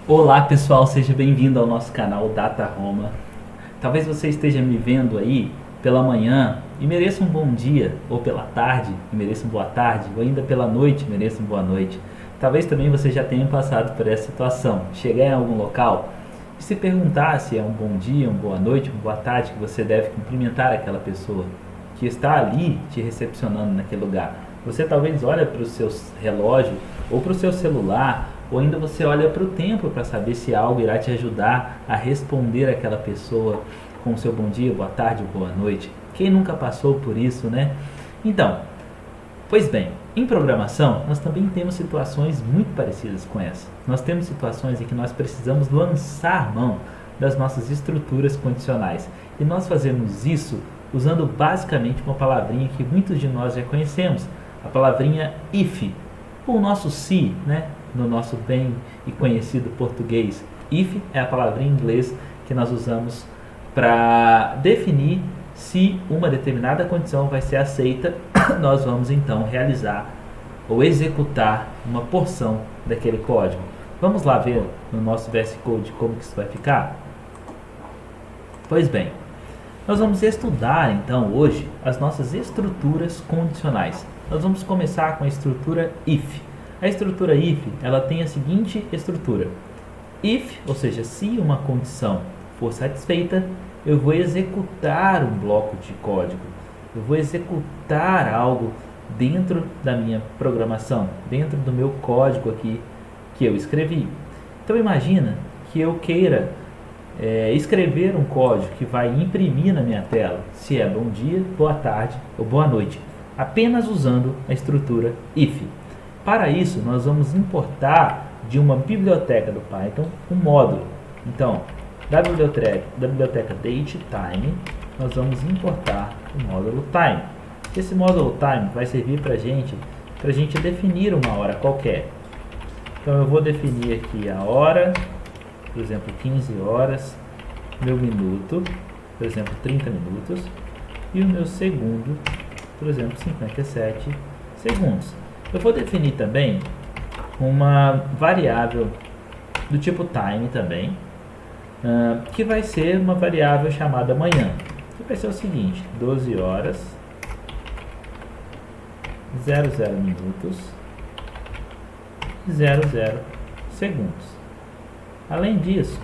Olá pessoal, seja bem-vindo ao nosso canal Data Roma. Talvez você esteja me vendo aí pela manhã e mereça um bom dia, ou pela tarde e mereça uma boa tarde, ou ainda pela noite e mereça uma boa noite. Talvez também você já tenha passado por essa situação, chegar em algum local e se perguntar se é um bom dia, uma boa noite, uma boa tarde que você deve cumprimentar aquela pessoa que está ali te recepcionando naquele lugar. Você talvez olha para o seu relógio ou para o seu celular, ou ainda você olha para o tempo para saber se algo irá te ajudar a responder àquela pessoa com o seu bom dia, boa tarde ou boa noite. Quem nunca passou por isso, né? Então, pois bem, em programação nós também temos situações muito parecidas com essa. Nós temos situações em que nós precisamos lançar mão das nossas estruturas condicionais. E nós fazemos isso usando basicamente uma palavrinha que muitos de nós já conhecemos, a palavrinha if, ou o nosso se, né? No nosso bem e conhecido português. If é a palavrinha em inglês que nós usamos para definir se uma determinada condição vai ser aceita. Nós vamos então realizar ou executar uma porção daquele código. Vamos lá ver no nosso VS Code como que isso vai ficar? Pois bem, nós vamos estudar então hoje as nossas estruturas condicionais. Nós vamos começar com a estrutura if. A estrutura if, ela tem a seguinte estrutura. If, ou seja, se uma condição for satisfeita, eu vou executar um bloco de código. Eu vou executar algo dentro da minha programação, dentro do meu código aqui que eu escrevi. Então imagina que eu queira escrever um código que vai imprimir na minha tela se é bom dia, boa tarde ou boa noite, apenas usando a estrutura if. Para isso, nós vamos importar de uma biblioteca do Python um módulo. Então, da biblioteca datetime, nós vamos importar o módulo time. Esse módulo time vai servir para a gente definir uma hora qualquer. Então, eu vou definir aqui a hora, por exemplo, 15 horas, meu minuto, por exemplo, 30 minutos, e o meu segundo, por exemplo, 57 segundos. Eu vou definir também uma variável do tipo time também, que vai ser uma variável chamada manhã, que vai ser o seguinte: 12 horas, 00 minutos, 00 segundos. Além disso,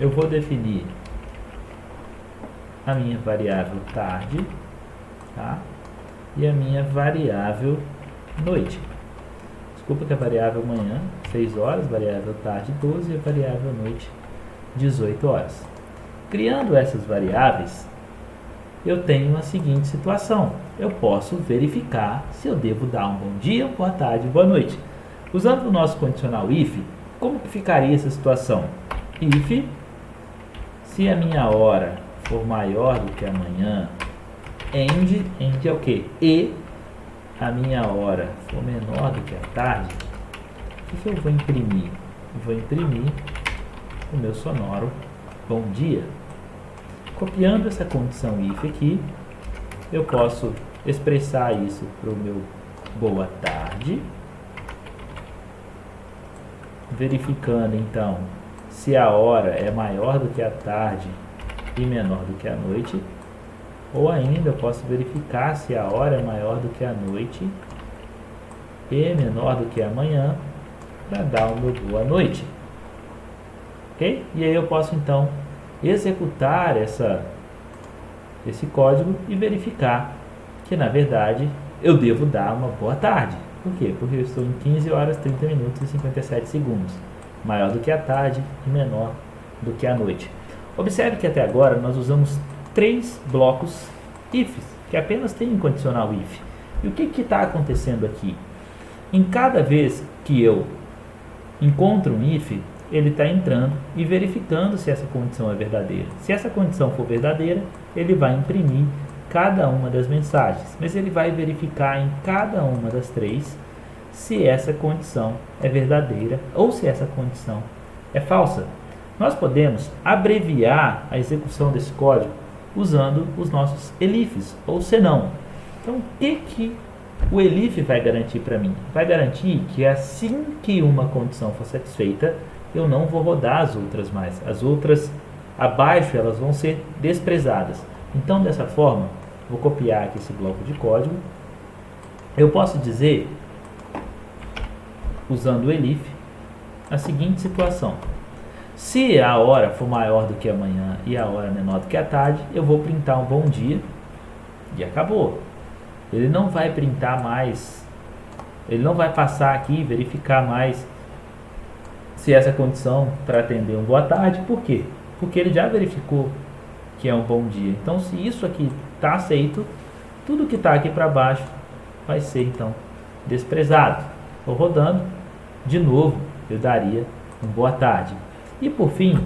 eu vou definir a minha variável tarde, tá? E a minha variável noite. Desculpa que a variável manhã, 6 horas, variável tarde, 12 e a variável noite, 18 horas. Criando essas variáveis, eu tenho a seguinte situação. Eu posso verificar se eu devo dar um bom dia, boa tarde, boa noite. Usando o nosso condicional if, como que ficaria essa situação? If, se a minha hora for maior do que a manhã, end é o quê? E a minha hora for menor do que a tarde, o que eu vou imprimir? Eu vou imprimir o meu sonoro bom dia. Copiando essa condição if aqui, eu posso expressar isso para o meu boa tarde, verificando então se a hora é maior do que a tarde e menor do que a noite. Ou ainda eu posso verificar se a hora é maior do que a noite e menor do que a manhã, para dar o meu boa noite. Ok? E aí eu posso então executar esse código e verificar que na verdade eu devo dar uma boa tarde. Por quê? Porque eu estou em 15 horas, 30 minutos e 57 segundos. Maior do que a tarde e menor do que a noite. Observe que até agora nós usamos 3 blocos ifs, que apenas tem um condicional if. E o que está acontecendo aqui? Em cada vez que eu encontro um if, ele está entrando e verificando se essa condição é verdadeira. Se essa condição for verdadeira, ele vai imprimir cada uma das mensagens, mas ele vai verificar em cada uma das 3 se essa condição é verdadeira ou se essa condição é falsa. Nós podemos abreviar a execução desse código usando os nossos elifs, ou senão. Então, o que o elif vai garantir para mim? Vai garantir que assim que uma condição for satisfeita, eu não vou rodar as outras mais. As outras abaixo, elas vão ser desprezadas. Então, dessa forma, vou copiar aqui esse bloco de código. Eu posso dizer, usando o elif, a seguinte situação. Se a hora for maior do que a manhã e a hora menor do que a tarde, eu vou printar um bom dia e acabou. Ele não vai printar mais, ele não vai passar aqui e verificar mais se essa condição para atender um boa tarde. Por quê? Porque ele já verificou que é um bom dia. Então, se isso aqui está aceito, tudo que está aqui para baixo vai ser então desprezado. Vou rodando, de novo eu daria um boa tarde. E por fim,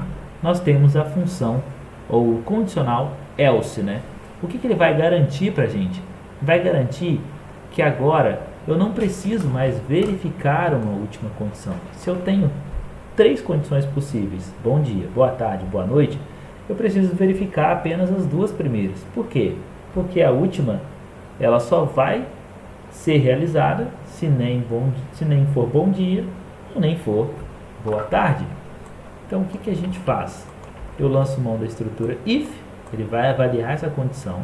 nós temos a função ou o condicional else, né? O que ele vai garantir para a gente? Vai garantir que agora eu não preciso mais verificar uma última condição. Se eu tenho 3 condições possíveis, bom dia, boa tarde, boa noite, eu preciso verificar apenas as 2 primeiras. Por quê? Porque a última, ela só vai ser realizada se nem for bom dia ou nem for boa tarde. Então, o que a gente faz? Eu lanço mão da estrutura if, ele vai avaliar essa condição.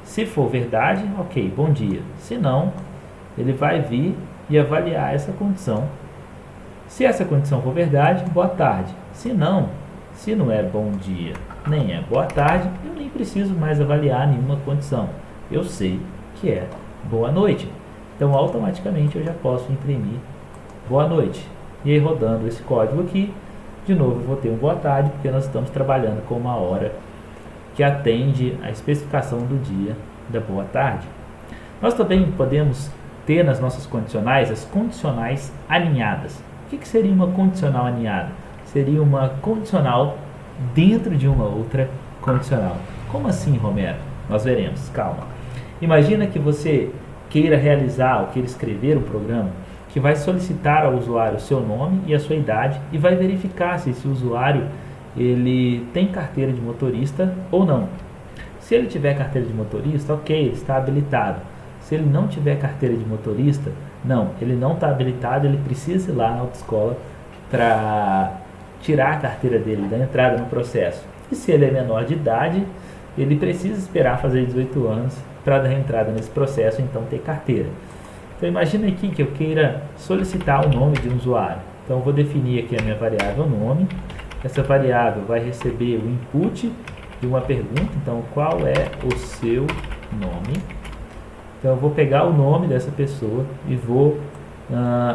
Se for verdade, ok, bom dia. Se não, ele vai vir e avaliar essa condição. Se essa condição for verdade, boa tarde. Se não é bom dia, nem é boa tarde, eu nem preciso mais avaliar nenhuma condição. Eu sei que é boa noite. Então, automaticamente, eu já posso imprimir boa noite. E aí, rodando esse código aqui, de novo, eu vou ter um boa tarde, porque nós estamos trabalhando com uma hora que atende a especificação do dia da boa tarde. Nós também podemos ter nas nossas condicionais as condicionais alinhadas. O que seria uma condicional alinhada? Seria uma condicional dentro de uma outra condicional. Como assim, Romero? Nós veremos, calma. Imagina que você queira realizar ou queira escrever um programa que vai solicitar ao usuário o seu nome e a sua idade e vai verificar se esse usuário ele tem carteira de motorista ou não. Se ele tiver carteira de motorista, ok, ele está habilitado. Se ele não tiver carteira de motorista, não, ele não está habilitado, ele precisa ir lá na autoescola para tirar a carteira dele, da entrada no processo. E se ele é menor de idade, ele precisa esperar fazer 18 anos para dar entrada nesse processo, então ter carteira. Então imagina aqui que eu queira solicitar o nome de um usuário. Então eu vou definir aqui a minha variável nome. Essa variável vai receber o input de uma pergunta. Então, qual é o seu nome? Então eu vou pegar o nome dessa pessoa e vou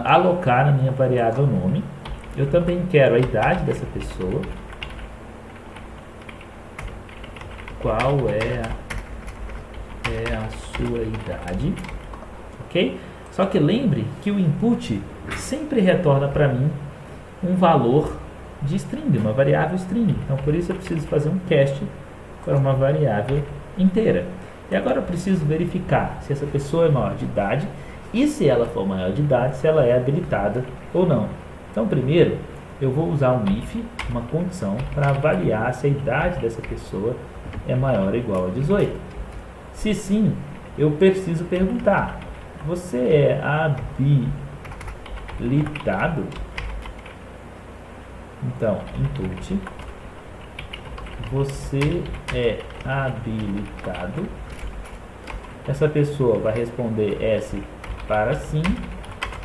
alocar na minha variável nome. Eu também quero a idade dessa pessoa. Qual é a sua idade? Ok? Só que lembre que o input sempre retorna para mim um valor de string, uma variável string. Então, por isso eu preciso fazer um cast para uma variável inteira. E agora eu preciso verificar se essa pessoa é maior de idade e, se ela for maior de idade, se ela é habilitada ou não. Então, primeiro, eu vou usar um if, uma condição, para avaliar se a idade dessa pessoa é maior ou igual a 18. Se sim, eu preciso perguntar: você é habilitado? Então, input, você é habilitado. Essa pessoa vai responder S para sim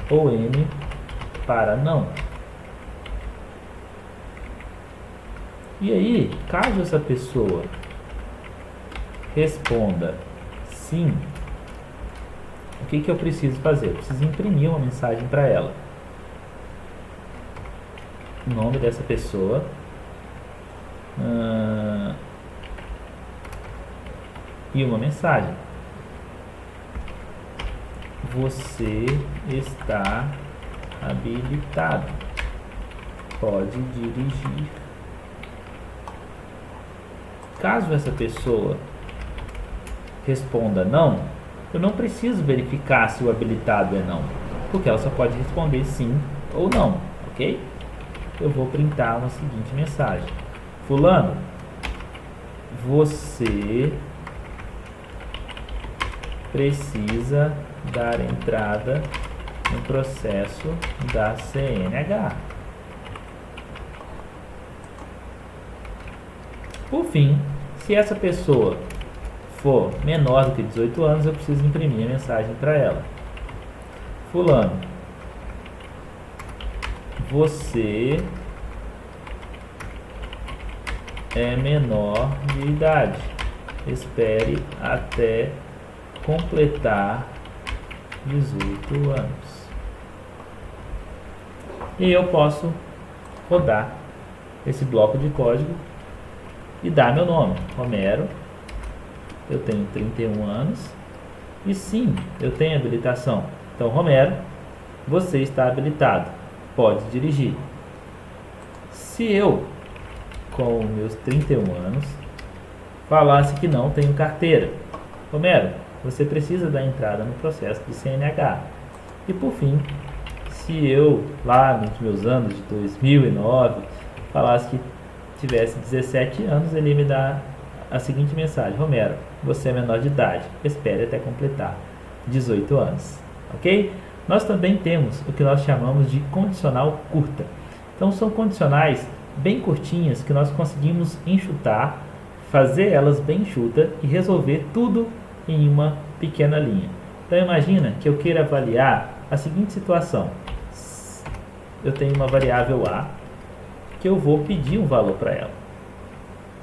ou N para não. E aí, caso essa pessoa responda sim, o que eu preciso fazer? Eu preciso imprimir uma mensagem para ela. O nome dessa pessoa, e uma mensagem: você está habilitado, pode dirigir. Caso essa pessoa responda não, eu não preciso verificar se o habilitado é não, porque ela só pode responder sim ou não, ok? Eu vou printar uma seguinte mensagem: fulano, você precisa dar entrada no processo da CNH. Por fim, se essa pessoa for menor do que 18 anos, eu preciso imprimir a mensagem para ela. Fulano, você é menor de idade. Espere até completar 18 anos. E eu posso rodar esse bloco de código e dar meu nome, Romero. Eu tenho 31 anos e sim, eu tenho habilitação. Então, Romero, você está habilitado, pode dirigir. Se eu, com meus 31 anos, falasse que não tenho carteira, Romero, você precisa dar entrada no processo de CNH. E por fim, se eu, lá nos meus anos de 2009, falasse que tivesse 17 anos, ele ia me dar a seguinte mensagem: Romero, você é menor de idade, espere até completar 18 anos, ok? Nós também temos o que nós chamamos de condicional curta. Então são condicionais bem curtinhas que nós conseguimos enxutar, fazer elas bem enxuta e resolver tudo em uma pequena linha. Então imagina que eu queira avaliar a seguinte situação: eu tenho uma variável A que eu vou pedir um valor para ela.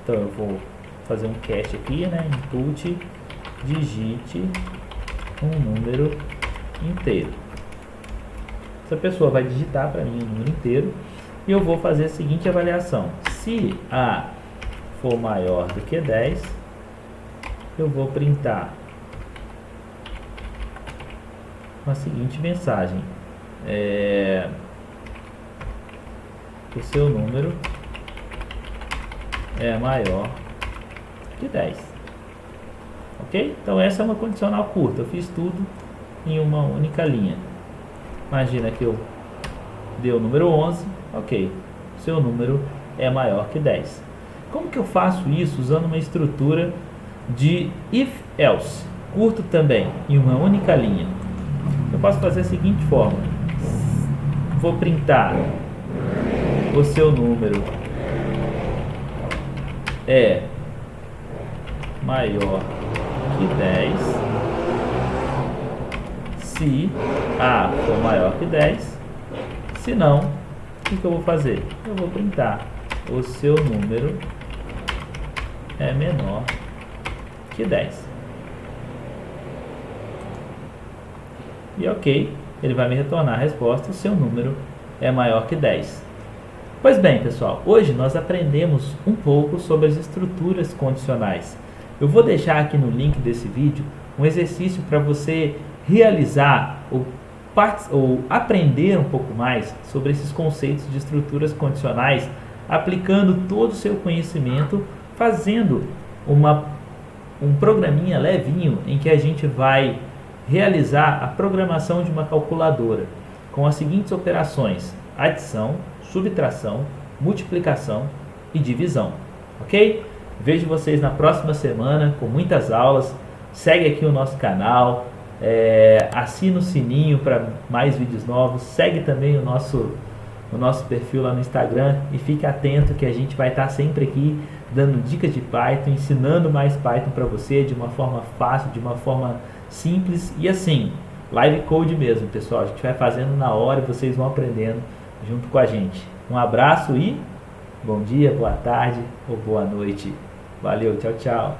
Então eu vou fazer um cache aqui, né? Input, digite um número inteiro. Essa pessoa vai digitar para mim o número inteiro e eu vou fazer a seguinte avaliação: se A for maior do que 10, eu vou printar a seguinte mensagem: o seu número é maior que 10. Ok? Então essa é uma condicional curta. Eu fiz tudo em uma única linha. Imagina que eu dei o número 11. Ok, seu número é maior que 10. Como que eu faço isso usando uma estrutura de if-else? Curto também, em uma única linha. Eu posso fazer a seguinte forma: vou printar o seu número é maior que 10 se A for maior que 10. Se não, o que eu vou fazer? Eu vou printar o seu número é menor que 10. E ok, ele vai me retornar a resposta: o seu número é maior que 10. Pois bem, pessoal, hoje nós aprendemos um pouco sobre as estruturas condicionais. Eu vou deixar aqui no link desse vídeo um exercício para você realizar ou aprender um pouco mais sobre esses conceitos de estruturas condicionais, aplicando todo o seu conhecimento, fazendo um programinha levinho em que a gente vai realizar a programação de uma calculadora com as seguintes operações: adição, subtração, multiplicação e divisão, ok? Vejo vocês na próxima semana com muitas aulas. Segue aqui o nosso canal, assina o sininho para mais vídeos novos, segue também o nosso perfil lá no Instagram e fique atento que a gente vai estar sempre aqui dando dicas de Python, ensinando mais Python para você de uma forma fácil, de uma forma simples e assim, live code mesmo, pessoal. A gente vai fazendo na hora e vocês vão aprendendo junto com a gente. Um abraço e bom dia, boa tarde ou boa noite. Valeu, tchau, tchau.